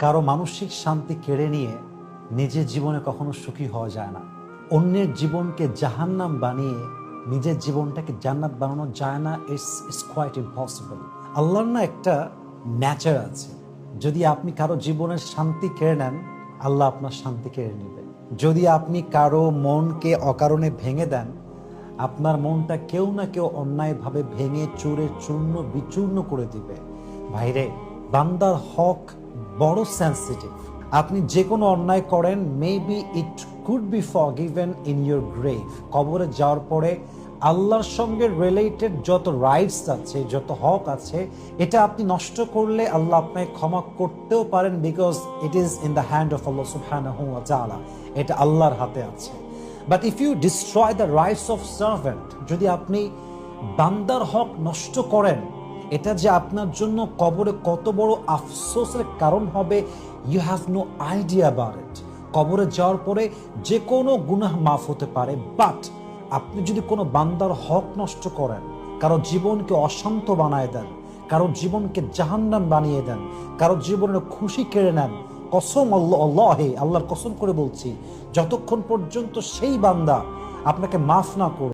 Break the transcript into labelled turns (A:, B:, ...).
A: কারো মানসিক শান্তি কেড়ে নিয়ে নিজের জীবনে কখনো সুখী হওয়া যায় না। অন্যের জীবনকে জাহান্নাম বানিয়ে নিজের জীবনটাকে জান্নাত বানানো যায় না। It's quite impossible. আল্লাহর না একটা ন্যাচার আছে, যদি আপনি কারো জীবনের শান্তি কেড়ে নেন, আল্লাহ আপনার শান্তি কেড়ে নেবে। যদি আপনি কারো মনকে অকারণে ভেঙে দেন, আপনার মনটা কেউ না কেউ অন্যায়ভাবে ভেঙে চুরে চূর্ণ বিচূর্ণ করে দিবে। ভাইরে, বান্দার হক বড় সেন্সিটিভ। আপনি যে কোনো অন্যায় করেন, maybe it could be forgiven in your grave. কবরে যাওয়ার পরে আল্লাহর সঙ্গে রিলেটেড যত রাইটস আছে, যত হক আছে, এটা আপনি নষ্ট করলে আল্লাহ আপনাকে ক্ষমা করতেও পারেন, because it is in the hand of Allah সুবহানাহু ওয়া তাআলা। এটা আল্লাহর হাতে আছে। But if you destroy the rights of servant, যদি আপনি বান্দার হক নষ্ট করেন, এটা যে আপনার জন্য কবরে কত বড় আফসোসের কারণ হবে, you have no idea about it. কবরে যাওয়ার পরে যে কোনো গুনাহ মাফ হতে পারে, বাট আপনি যদি কোনো বান্দার হক নষ্ট করেন, কারো জীবনকে অশান্ত বানায় দেন, কারো জীবনকে জাহান্নাম বানিয়ে দেন, কারো জীবনের খুশি কেড়ে নেন, কসম আল্লাহর কসম করে বলছি, যতক্ষণ পর্যন্ত সেই বান্দা আপনাকে মাফ না করবে,